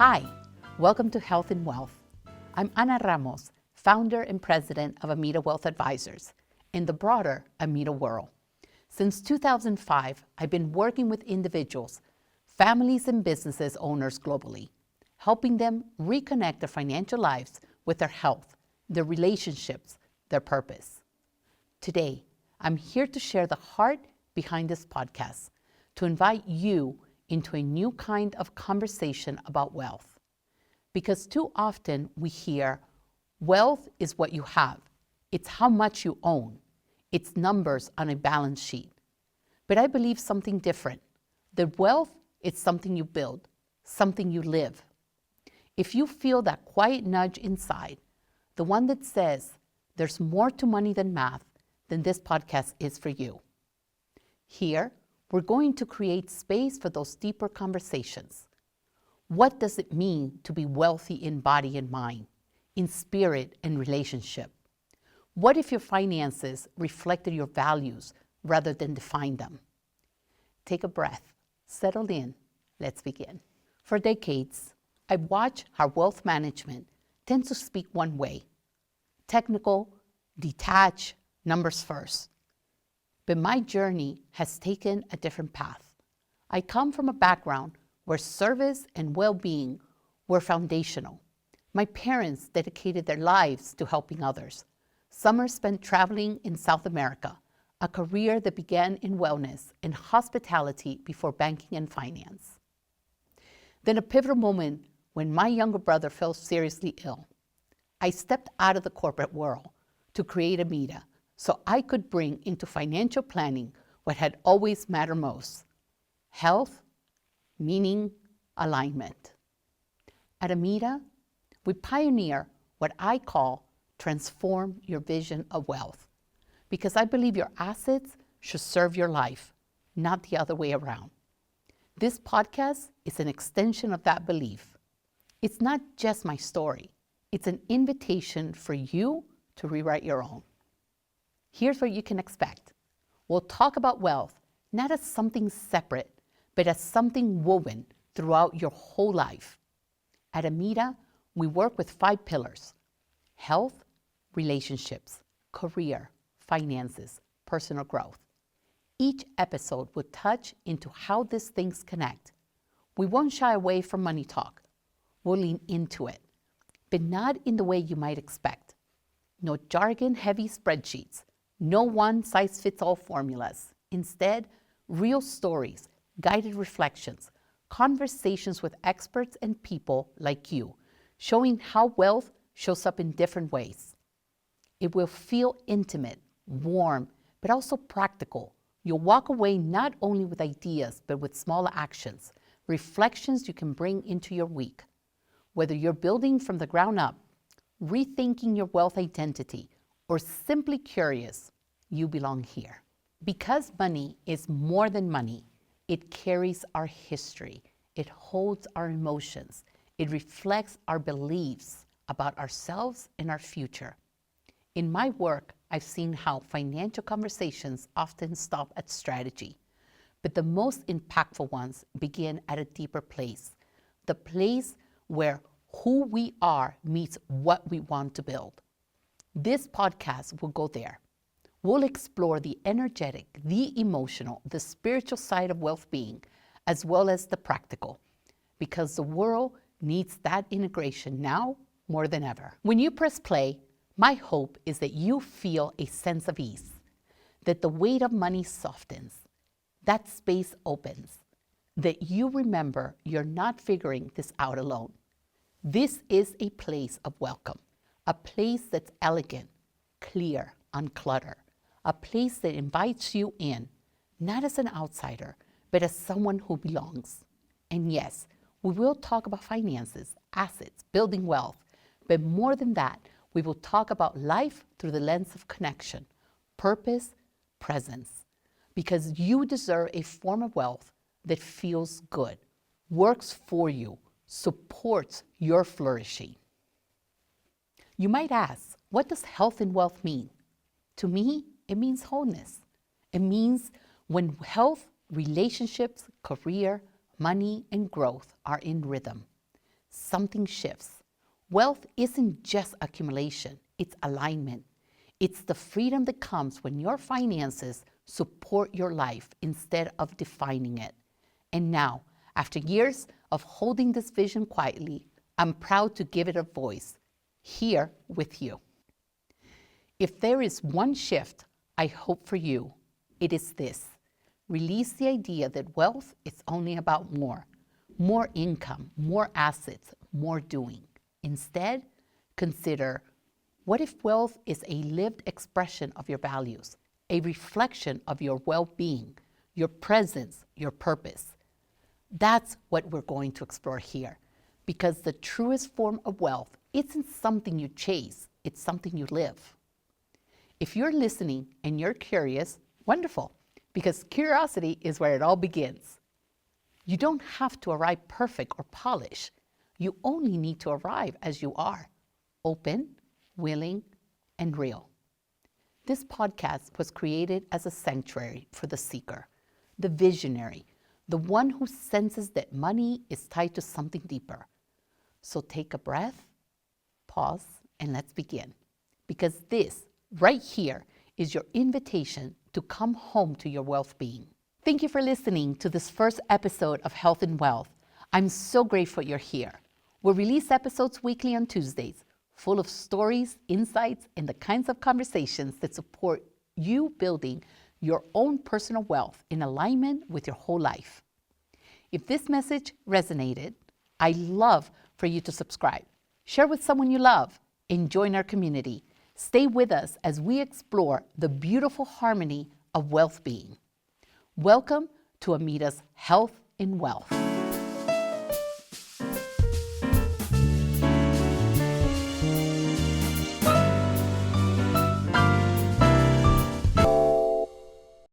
Hi, welcome to Health and Wealth. I'm Ana Ramos, founder and president of Amita Wealth Advisors in the broader Amita world. Since 2005, I've been working with individuals, families, and businesses owners globally, helping them reconnect their financial lives with their health, their relationships, their purpose. Today, I'm here to share the heart behind this podcast, to invite you into a new kind of conversation about wealth. Because too often we hear, wealth is what you have. It's how much you own. It's numbers on a balance sheet. But I believe something different. That wealth is something you build, something you live. If you feel that quiet nudge inside, the one that says there's more to money than math, then this podcast is for you. Here, we're going to create space for those deeper conversations. What does it mean to be wealthy in body and mind, in spirit and relationship? What if your finances reflected your values rather than define them? Take a breath, settle in, let's begin. For decades, I've watched how wealth management tends to speak one way: technical, detached, numbers first. But my journey has taken a different path. I come from a background where service and well-being were foundational. My parents dedicated their lives to helping others. Summers spent traveling in South America, a career that began in wellness and hospitality before banking and finance. Then a pivotal moment when my younger brother fell seriously ill. I stepped out of the corporate world to create Amita, so I could bring into financial planning what had always mattered most: health, meaning, alignment. At Amita, we pioneer what I call transform your vision of wealth, because I believe your assets should serve your life, not the other way around. This podcast is an extension of that belief. It's not just my story. It's an invitation for you to rewrite your own. Here's what you can expect. We'll talk about wealth not as something separate, but as something woven throughout your whole life. At Amita, we work with 5 pillars: health, relationships, career, finances, personal growth. Each episode will touch into how these things connect. We won't shy away from money talk. We'll lean into it, but not in the way you might expect. No jargon-heavy spreadsheets. No one-size-fits-all formulas. Instead, real stories, guided reflections, conversations with experts and people like you, showing how wealth shows up in different ways. It will feel intimate, warm, but also practical. You'll walk away not only with ideas, but with small actions, reflections you can bring into your week. Whether you're building from the ground up, rethinking your wealth identity, or simply curious, you belong here. Because money is more than money, it carries our history, it holds our emotions, it reflects our beliefs about ourselves and our future. In my work, I've seen how financial conversations often stop at strategy, but the most impactful ones begin at a deeper place, the place where who we are meets what we want to build. This podcast will go there. We'll explore the energetic, the emotional, the spiritual side of wealth being, as well as the practical, because the world needs that integration now more than ever. When you press play, my hope is that you feel a sense of ease, that the weight of money softens, that space opens, that you remember you're not figuring this out alone. This is a place of welcome, a place that's elegant, clear, uncluttered, a place that invites you in, not as an outsider, but as someone who belongs. And yes, we will talk about finances, assets, building wealth, but more than that, we will talk about life through the lens of connection, purpose, presence, because you deserve a form of wealth that feels good, works for you, supports your flourishing. You might ask, what does health and wealth mean? To me, it means wholeness. It means when health, relationships, career, money, and growth are in rhythm. something shifts. Wealth isn't just accumulation, it's alignment. It's the freedom that comes when your finances support your life instead of defining it. And now, after years of holding this vision quietly, I'm proud to give it a voice here with you. If there is one shift I hope for you, it is this. Release the idea that wealth is only about more income, more assets, more doing. Instead, consider, what if wealth is a lived expression of your values, a reflection of your well-being, your presence, your purpose? That's what we're going to explore here, because the truest form of wealth isn't something you chase, it's something you live. If you're listening and you're curious, wonderful, because curiosity is where it all begins. You don't have to arrive perfect or polished. You only need to arrive as you are, open, willing, and real. This podcast was created as a sanctuary for the seeker, the visionary, the one who senses that money is tied to something deeper. So take a breath, pause, and let's begin. Because this, right here, is your invitation to come home to your wealth being. Thank you for listening to this first episode of Health and Wealth. I'm so grateful you're here. We'll release episodes weekly on Tuesdays, full of stories, insights, and the kinds of conversations that support you building your own personal wealth in alignment with your whole life. If this message resonated, I'd love for you to subscribe, share with someone you love, and join our community. Stay with us as we explore the beautiful harmony of wealth being. Welcome to Amita's Health and Wealth.